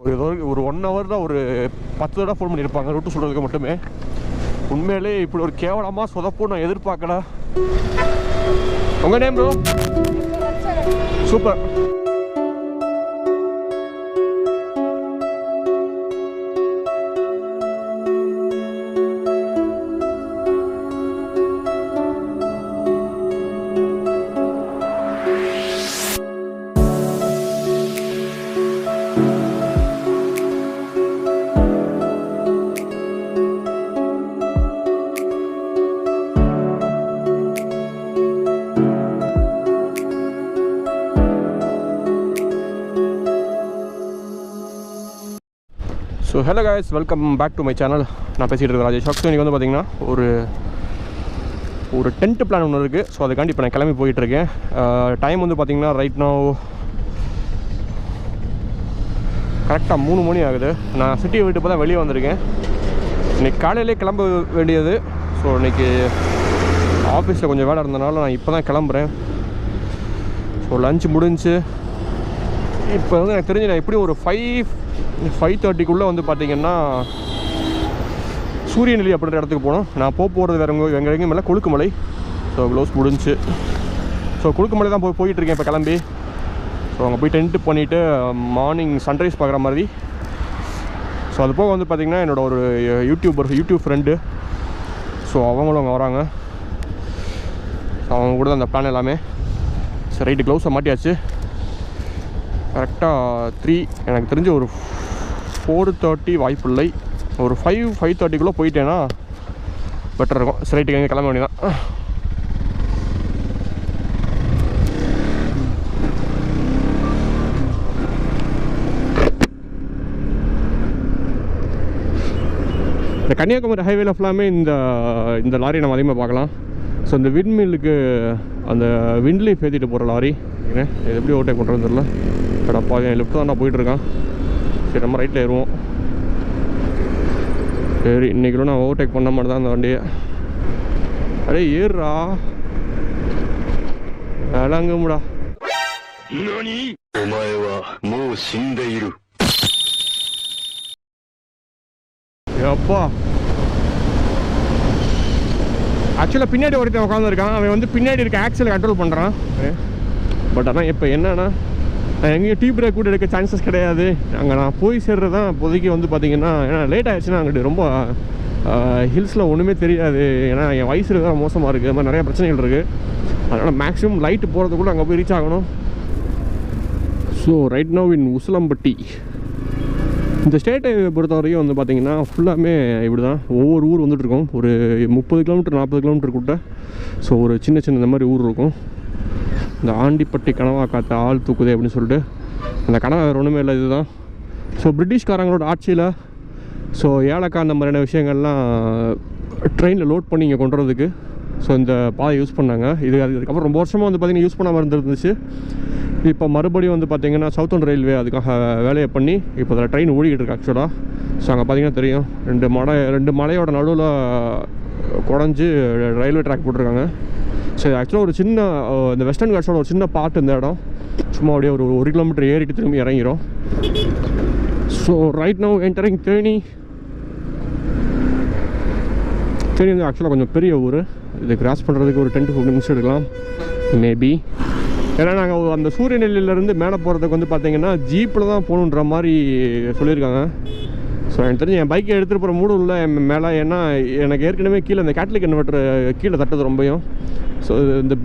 ஒரு 1 hour தான் ஒரு 10 தடவை ஃபோன் பண்ணியிருப்பாங்க ரூட்டு சொல்கிறதுக்கு மட்டுமே. உண்மையிலே இப்படி ஒரு கேவலமாக சொதப்பும் நான் எதிர்பார்க்கல. உங்கள் name bro? Super. So hello guys, welcome back to my channel. நான் பேசிகிட்டு இருக்கேன் ராஜேஷ். ஸோ இன்றைக்கி வந்து பார்த்திங்கன்னா ஒரு டென்ட் பிளான் ஒன்று இருக்குது. ஸோ அதுக்காண்டி இப்போ நான் கிளம்பி போயிட்டுருக்கேன். டைம் வந்து பார்த்திங்கன்னா ரைட் நவ் கரெக்டாக 3 மணி ஆகுது. நான் சிட்டியை விட்டு இப்போ தான் வெளியே வந்திருக்கேன். இன்றைக்கி காலையிலே கிளம்ப வேண்டியது. ஸோ இன்றைக்கி ஆஃபீஸில் கொஞ்சம் வேலை இருந்தனால நான் இப்போ தான் கிளம்புறேன். ஸோ லஞ்ச் முடிஞ்சு இப்போ வந்து எனக்கு தெரிஞ்சு நான் எப்படியும் ஒரு 5:30க்குள்ளே வந்து பார்த்திங்கன்னா சூரியநெல்லி அப்படின்ற இடத்துக்கு போகணும். நான் போகிறது வேறு எங்கேயும் மேலே கொழுக்குமலை. ஸோ க்ளோஸ் முடிஞ்சு. ஸோ கொழுக்குமலை தான் போயிட்டுருக்கேன் இப்போ கிளம்பி. ஸோ அங்கே போய் டென்ட் பண்ணிவிட்டு மார்னிங் சன்ரைஸ் பார்க்குற மாதிரி. ஸோ அது போக வந்து பார்த்திங்கன்னா என்னோடய ஒரு யூடியூப் ஃப்ரெண்டு. ஸோ அவங்களும் அங்கே வராங்க. அவங்க கூட அந்த பிளான் எல்லாமே. சரி ரைட்டு, க்ளவுஸை மாட்டியாச்சு. கரெக்டாக 3 எனக்கு தெரிஞ்சு ஒரு 4:30 வாய்ப்பு இல்லை. ஒரு 5:30க்குள்ளே போயிட்டேன்னா பெட்டர் இருக்கும். ஸ்ட்ரைட்டுக்கு எங்கே கிளம்ப வேண்டியதான். இந்த கன்னியாகுமரி ஹைவேல ஃபுல்லாமே இந்த லாரி நம்ம அதிகமாக பார்க்கலாம். ஸோ இந்த விண்மில்லுக்கு அந்த விண்ட்லீஃப் ஏற்றிட்டு போகிற லாரி இது எப்படி ஓவர்டேக் பண்ணுறதுன்னு தெரியல. கடப்பா என் லெஃப்ட் தான் நான் போயிட்டுருக்கேன். சரி நம்ம ரைட்டில் ஏறுவோம். சரி இன்றைக்கிலும் நான் ஓவர்டேக் பண்ண மாதிரி தான் அந்த வண்டியை. அடே ஏறுறா, வேளாங்கம்முடா. அப்பா ஆக்சுவலாக பின்னாடி ஒருத்தன் உட்காந்துருக்கான். அவன் வந்து பின்னாடி இருக்க ஆக்சிலை கண்ட்ரோல் பண்ணுறான். பட் ஆனால் இப்போ என்னன்னா எங்கேயும் டீ பிரேக் கூட எடுக்க சான்சஸ் கிடையாது. அங்கே நான் போய் சேர்றது தான் இப்போதைக்கு வந்து பார்த்திங்கன்னா, ஏன்னா லேட் ஆகிடுச்சுன்னா அங்கிட்டு ரொம்ப ஹில்ஸில் ஒன்றுமே தெரியாது. ஏன்னா என் வயசு தான் மோசமாக இருக்குது. அது மாதிரி நிறையா பிரச்சனைகள் இருக்குது. அதனால் மேக்ஸிமம் லைட்டு போகிறதுக்குள்ளே அங்கே போய் ரீச் ஆகணும். So right now in Usilampatti. இந்த ஸ்டேட்டை பொறுத்தவரைக்கும் வந்து பார்த்திங்கன்னா ஃபுல்லாமே இப்படி தான். ஒவ்வொரு ஊர் வந்துட்டுருக்கோம். ஒரு 30 கிலோமீட்டர் 40 கிலோமீட்டர் கூட்ட. ஸோ ஒரு சின்ன இந்த மாதிரி ஊர் இருக்கும். இந்த ஆண்டிப்பட்டி கனவா காத்த ஆள் தூக்குதே அப்படின்னு சொல்லிட்டு அந்த கனவா வேறு ஒன்றுமே இல்லை, இதுதான். ஸோ பிரிட்டிஷ்காரங்களோட ஆட்சியில் ஸோ ஏலக்காய் அந்த மாதிரியான விஷயங்கள்லாம் ட்ரெயினில் லோட் பண்ணி இங்கே கொண்டு வரதுக்கு ஸோ இந்த பாதை யூஸ் பண்ணாங்க. அதுக்கப்புறம் ரொம்ப வருஷமாக வந்து பார்த்திங்கன்னா யூஸ் பண்ணாமல் இருந்துருந்துச்சு. இப்போ மறுபடியும் வந்து பார்த்திங்கன்னா சவுத்தர்ன் ரயில்வே அதுக்காக வேலையை பண்ணி இப்போ அதில் ட்ரெயின் ஓடிக்கிட்டு இருக்கு ஆக்சுவலாக. ஸோ அங்கே பார்த்திங்கன்னா தெரியும், 2 மலையோட நடுவில் குடஞ்சி ரயில்வே ட்ராக் போட்டிருக்காங்க. ஸோ ஆக்சுவலாக ஒரு சின்ன இந்த வெஸ்டர்ன் காட்ஸோட ஒரு சின்ன பார்ட் இந்த இடம். சும்மா அப்படியே ஒரு 1 கிலோமீட்டர் ஏறிட்டு திரும்பி இறங்கிடும். So right now entering Theni. Theni வந்து ஆக்சுவலாக கொஞ்சம் பெரிய ஊர். இது கிராஸ் பண்ணுறதுக்கு ஒரு 10 to 15 minutes எடுக்கலாம் மேபி. ஏன்னா நாங்கள் அந்த சூரியநெல்லியிலேருந்து மேலே போகிறதுக்கு வந்து பார்த்திங்கன்னா ஜீப்பில் தான் போகணுன்ற மாதிரி சொல்லியிருக்காங்க. ஸோ எனக்கு தெரிஞ்சு என் பைக்கை எடுத்துகிட்டு போகிற மூடு இல்லை என் மேலே. ஏன்னா எனக்கு ஏற்கனவே கீழே இந்த கேட்லிக் இன்வெர்ட்டர் கீழே தட்டுது ரொம்பவும். ஸோ இந்த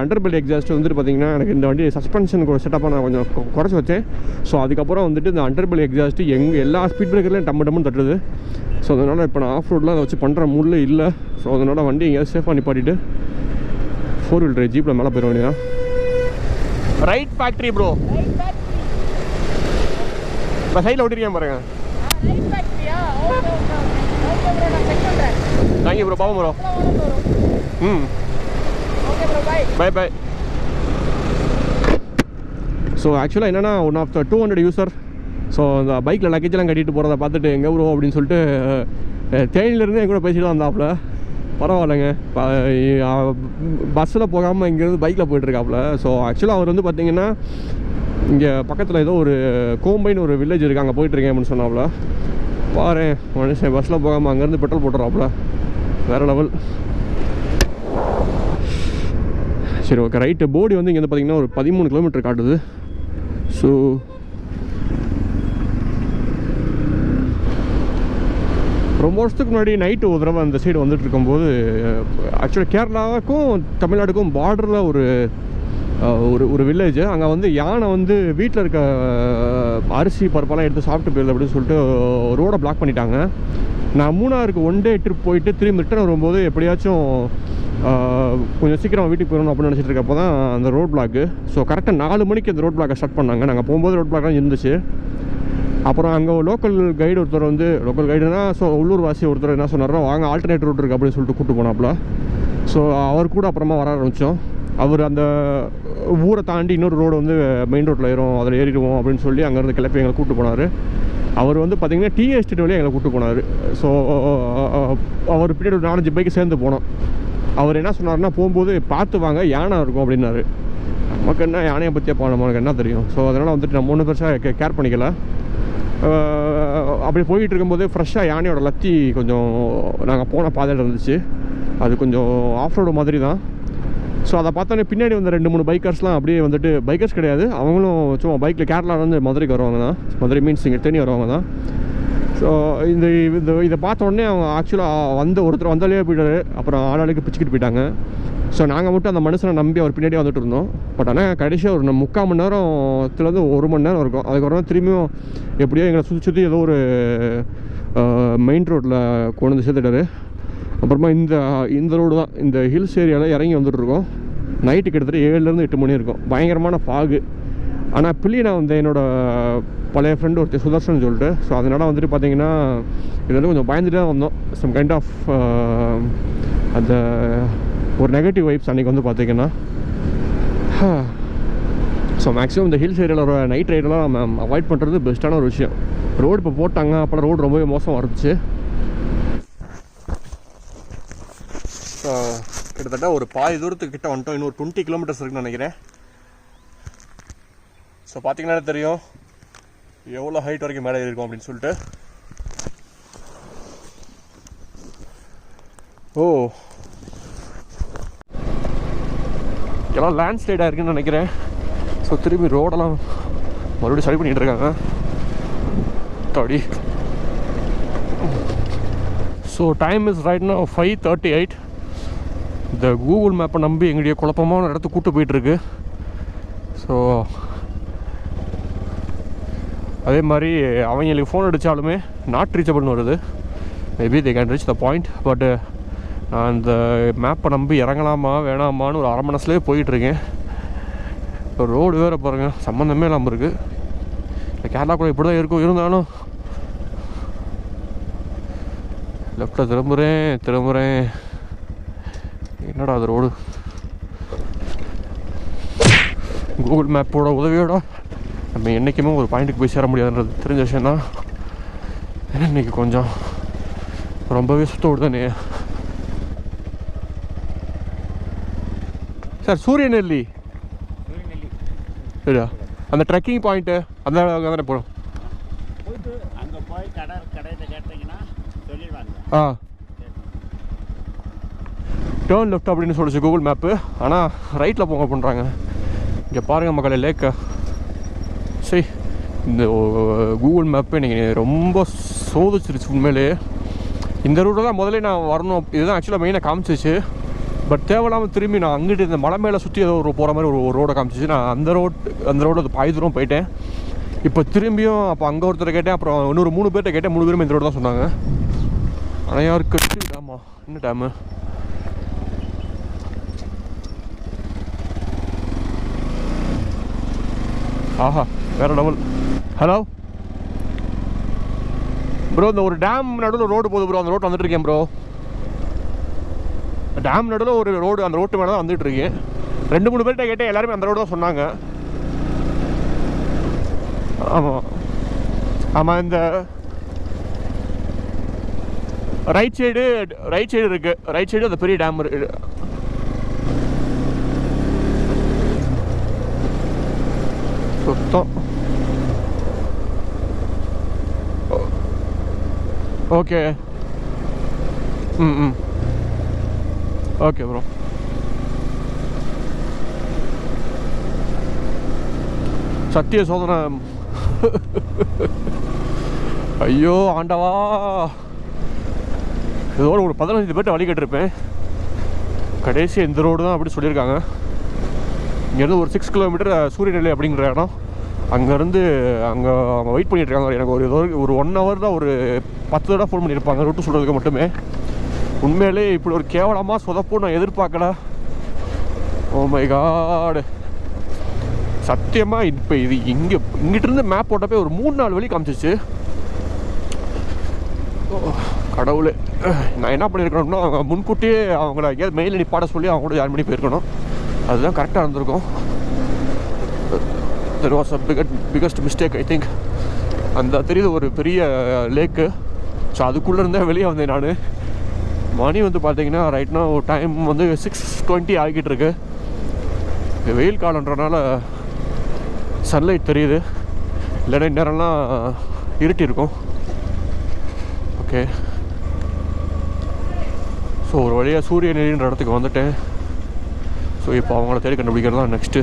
அண்டர் பெல்லி எக்ஸாஸ்ட் வந்துட்டு பார்த்திங்கன்னா எனக்கு இந்த வண்டி சஸ்பென்ஷன் செட்டப்பாக நான் கொஞ்சம் குறைச்சி வச்சேன். ஸோ அதுக்கப்புறம் வந்துட்டு இந்த அண்டர் பெல்லி எக்ஸாஸ்ட்டு எல்லா ஸ்பீட் பிரேக்கர்லையும் டம்முன்னு தட்டுது. ஸோ அதனால் இப்போ நான் ஆஃப் ரோட்லாம் அதை வச்சு பண்ணுற மூடில் இல்லை. ஸோ அதனால் வண்டி எங்கேயாவது சேஃபாக நிப்பாட்டிட்டு 4 wheel டிரைவ் ஜீப்பில் மேலே போயிட வேண்டியதான். Right factory bro. இப்போ சைடில் ஓட்டிருக்கேன் பாருங்க. Thank you bro. பாவம் ப்ரோ. Bye bye. ஸோ ஆக்சுவலாக என்னென்னா one of the 200 user. So அந்த பைக்கில் லக்கேஜெலாம் கட்டிட்டு போகிறத பார்த்துட்டு எங்கே ப்ரோ அப்படின்னு சொல்லிட்டு தேனியிலேருந்து என் கூட பேசிட்டு தான் வந்தாப்புல. பரவாயில்லைங்க, பஸ்ஸில் போகாமல் இங்கேருந்து பைக்கில் போயிட்டுருக்காப்புல. ஸோ ஆக்சுவலாக அவர் வந்து பார்த்திங்கன்னா இங்கே பக்கத்தில் ஏதோ ஒரு கோம்பைன்னு ஒரு வில்லேஜ் இருக்குது, அங்கே போயிட்டுருக்கேன் அப்படின்னு சொன்னாப்புல. பாரு மனுஷன் பஸ்ஸில் போகாமல் அங்கேருந்து பெட்ரோல் போட்டுறாப்புல, வேறு லெவல். சரி ஓகே ரைட்டு. போடி வந்து இங்கே வந்து பார்த்திங்கன்னா ஒரு 13 கிலோமீட்டர் காட்டுது. ஸோ ரொம்ப வருஷத்துக்கு முன்னாடி நைட்டு ஒரு தடவை அந்த சைடு வந்துட்டு இருக்கும்போது ஆக்சுவலாக கேரளாவுக்கும் தமிழ்நாடுக்கும் பார்டரில் ஒரு ஒரு வில்லேஜ். அங்கே வந்து யானை வந்து வீட்டில் இருக்க அரிசி பருப்பெல்லாம் எடுத்து சாப்பிட்டு போயிருது அப்படின்னு சொல்லிட்டு ரோடை பிளாக் பண்ணிட்டாங்க. நான் மூணாருக்கு ஒன் டே ட்ரிப் போயிட்டு திரும்பி ரிட்டர்ன் வரும்போது எப்படியாச்சும் கொஞ்சம் சீக்கிரம் வீட்டுக்கு போயிடணும் அப்படின்னு நினச்சிட்டு இருக்கப்போ தான் அந்த ரோட் பிளாக்கு. ஸோ கரெக்டாக 4 மணிக்கு அந்த ரோட் பிளாக்கை ஸ்டார்ட் பண்ணாங்க. நாங்கள் போகும்போது ரோட் பிளாக்லாம் இருந்துச்சு. அப்புறம் அங்கே லோக்கல் கைடு ஒருத்தர் வந்து, லோக்கல் கைடுனா ஸோ உள்ளூர் வாசி ஒருத்தர் என்ன சொன்னாரோ, வாங்க ஆல்டர்னேட் ரூட் இருக்குது அப்படின்னு சொல்லிட்டு கூப்பிட்டு போனாப்புல. ஸோ அவர் கூட அப்புறமா வர ஆரம்பித்தோம். அவர் அந்த ஊரை தாண்டி இன்னொரு ரோடு வந்து மெயின் ரோட்டில் ஏறும், அதில் ஏறிடுவோம் அப்படின்னு சொல்லி அங்கேருந்து கிளப்பி எங்களை கூப்பிட்டு போனார். அவர் வந்து பார்த்திங்கன்னா டீ எஸ்டேட் வழியாக எங்களை கூப்பிட்டு போனார். ஸோ அவர் பின்னாடி ஒரு 4-5 பைக்கு சேர்ந்து போனோம். அவர் என்ன சொன்னார்னா, போகும்போது பார்த்து வாங்க யானை இருக்கும் அப்படின்னாரு. நமக்கு என்ன யானையை பற்றியே போனோம், நமக்கு என்ன தெரியும். ஸோ அதனால் வந்துட்டு நம்ம ஒன்றும் பெருசாக கேர் பண்ணிக்கல. அப்படி போயிட்டு இருக்கும்போது ஃப்ரெஷ்ஷாக யானையோட லத்தி கொஞ்சம் நாங்கள் போன பாதையில் இருந்துச்சு. அது கொஞ்சம் ஆஃப் ரோடு மாதிரி தான். ஸோ அதை பார்த்தோன்னே பின்னாடி வந்து 2-3 பைக்கர்ஸ்லாம் அப்படியே வந்துட்டு, பைக்கர்ஸ் கிடையாது, அவங்களும் சும்மா பைக்கில் கேரளாவிலேருந்து மதுரைக்கு வருவாங்க தான். மதுரை மீன்ஸ் இங்கே தேனி வருவாங்க தான். ஸோ இதை பார்த்த உடனே அவங்க ஆக்சுவலாக ஒருத்தர் வந்தாலே போயிட்டாரு. அப்புறம் ஆளாளுக்கு பிச்சுக்கிட்டு போயிட்டாங்க. ஸோ நாங்கள் மட்டும் அந்த மனுஷனை நம்பி அவர் பின்னாடியே வந்துட்டு இருந்தோம். பட் ஆனால் கடைசியாக ஒரு 3/4 மணி நேரத்துலேருந்து 1 மணி நேரம் இருக்கும். அதுக்கப்புறம் திரும்பியும் எப்படியோ எங்களை சுற்றி ஏதோ ஒரு மெயின் ரோட்டில் கொண்டு வந்து சேர்த்துட்டாரு. அப்புறமா இந்த ரோடு தான், இந்த ஹில்ஸ் ஏரியாவில் இறங்கி வந்துட்டுருக்கோம். நைட்டு கிட்டத்தட்ட 7-8 மணி இருக்கும். பயங்கரமான ஃபாகு. ஆனால் நான் வந்து என்னோடய பழைய ஃப்ரெண்டு ஒருத்தர் சுதர்ஷன் சொல்லிட்டு, ஸோ அதனால் வந்துட்டு பார்த்திங்கன்னா இது வந்து கொஞ்சம் பயந்துட்டு தான் வந்தோம். சம் கைண்ட் ஆஃப் அந்த ஒரு நெகட்டிவ் வைப்ஸ் அன்றைக்கி வந்து பார்த்திங்கன்னா. ஸோ மேக்ஸிமம் இந்த ஹில்ஸ் ஏரியாவில் நைட் ரைடெலாம் நம்ம அவாய்ட் பண்ணுறது பெஸ்ட்டான ஒரு விஷயம். ரோடு இப்போ போட்டாங்க, அப்போலாம் ரோடு ரொம்பவே மோசமாக இருந்துச்சு. கிட்டத்தட்ட ஒரு பாதி தூரத்துக்கு கிட்ட வந்துட்டோம். இன்னும் 20 கிலோமீட்டர்ஸ் இருக்குன்னு நினைக்கிறேன். ஸோ பார்த்தீங்கன்னா தெரியும் எவ்வளோ ஹைட் வரைக்கும் மேலே இருக்கும் அப்படின்னு சொல்லிட்டு. ஓ, எல்லாம் லேண்ட்ஸ்லைடாக இருக்குன்னு நினைக்கிறேன். ஸோ திரும்பி ரோடெல்லாம் மறுபடியும் சரி பண்ணிகிட்டு இருக்காங்க தாடி. So time is right now 5:38. இந்த கூகுள் மேப்பை நம்பி எங்களுடைய குழப்பமான இடத்துக்கு கூப்பிட்டு போயிட்டுருக்கு. ஸோ அதே மாதிரி அவங்களுக்கு ஃபோன் அடித்தாலுமே நாட் ரீச்சபிள்னு வருது. Maybe they can reach the point. But நான் இந்த மேப்பை நம்பி இறங்கலாமா வேணாமான்னு ஒரு 1/2 மணி நேரத்துலேயே போயிட்டுருக்கேன். இப்போ ரோடு வேறு பாருங்கள், சம்மந்தமே இல்லாமல் இருக்குது. இல்லை கேரளா கூட இப்படி தான் இருக்கும். இருந்தாலும் லெஃப்டில் திரும்புகிறேன். என்னடா அது ரோடு. கூகுள் மேப்போட உதவியோட நம்ம என்றைக்குமே ஒரு பாயிண்ட்டுக்கு போய் சேர முடியாதுன்றது தெரிஞ்ச விஷயந்தான். இன்றைக்கி கொஞ்சம் ரொம்பவே சுத்த விடுதானே சார். சூரியநெல்லி சரியா? அந்த ட்ரெக்கிங் பாயிண்ட்டு அந்த தானே போகிறோம். டேர்ன் லெஃப்ட் அப்படின்னு சொல்லிச்சு கூகுள் மேப்பு. ஆனால் ரைட்டில் போங்க பண்ணுறாங்க. இங்கே பாருங்கள் மக்களே லேக்கை. சரி, இந்த கூகுள் மேப்பு இன்றைக்கி ரொம்ப சோதிச்சிருச்சு உண்மையிலே. இந்த ரூட்டில் தான் முதல்ல நான் வரணும். இதுதான் ஆக்சுவலாக மெயினாக காமிச்சிச்சு. பட் தேவையில்லாமல் திரும்பி நான் அங்கிட்டு இந்த மலை மேலே சுற்றி ஏதோ ஒரு போகிற மாதிரி ஒரு ரோடை காமிச்சிச்சு. நான் அந்த ரோடு அது பாதி தூரம் போயிட்டேன். இப்போ திரும்பியும் அப்போ அங்கே ஒருத்தர் கேட்டேன். அப்புறம் இன்னொரு 3 பேர்கிட்ட கேட்டேன். 3 பேரும் இந்த ரோடு தான் சொன்னாங்க. ஆனால் யாருக்கு டேமா என்ன டேமு? ஆஹா வேறு லெவல். ஹலோ ப்ரோ, இந்த ஒரு டேம் நடுவில் ரோடு போகுது ப்ரோ. அந்த ரோட்டில் வந்துட்டு இருக்கேன் ப்ரோ. டேம் நடுவில் ஒரு ரோடு, அந்த ரோட்டு மேலே தான் வந்துட்டு இருக்கேன். 2-3 பேர்கிட்ட கேட்டேன், எல்லாருமே அந்த ரோடு தான் சொன்னாங்க. ஆமாம் ஆமாம். இந்த ரைட் சைடு இருக்குது. ரைட் சைடு அந்த பெரிய டேம் இருக்குது. சுத்தம் ஓகே. ம். Okay bro. சத்திய சோதனை. ஐயோ ஆண்டவா, இதோட ஒரு 15 பேர்ட்ட வழி கேட்டிருப்பேன். கடைசி இந்த ரோடு தான் அப்படி சொல்லியிருக்காங்க. இங்கேருந்து ஒரு 6 கிலோமீட்டர் சூரியநிலை அப்படிங்கிற இடம். அங்கேருந்து அவங்க வெயிட் பண்ணிட்டுருக்காங்க. எனக்கு ஒரு 1 ஹவர் தான், ஒரு 10 தடவை ஃபோன் பண்ணியிருப்பாங்க ரூட்டு சொல்கிறதுக்கு மட்டுமே. உண்மையிலே இப்படி ஒரு கேவலமாக சொதப்பும் நான் எதிர்பார்க்கல. ஓ மை காட், சத்தியமாக இப்போ இது இங்கிட்டிருந்து மேப் போட்டப்போ ஒரு 3-4 வழி காமிச்சிச்சு. கடவுளே, நான் என்ன பண்ணியிருக்கணும்னா அவங்க முன்கூட்டியே அவங்கள எங்கேயாவது மெயில் நிப்பாட சொல்லி அவங்க கூட ஜாயின் பண்ணி போயிருக்கணும். அதுதான் கரெக்டாக இருந்திருக்கும். There was biggest mistake I think. அந்த தெரியுது ஒரு பெரிய லேக்கு. ஸோ அதுக்குள்ளே இருந்தே வெளியே வந்தேன் நான். மணி வந்து பார்த்தீங்கன்னா ரைட்னா ஒரு டைம் வந்து 6:20 ஆகிட்டு இருக்கு. வெயில் காலன்றனால சன்லைட் தெரியுது, இல்லைன்னா இந்நேரம்லாம் இருட்டி இருக்கும். ஓகே, ஸோ ஒரு வழியாக சூரியநிலைன்ற இடத்துக்கு வந்துட்டேன். ஸோ இப்போ அவங்கள தேடி கண்டுபிடிக்கிறது தான் நெக்ஸ்ட்டு.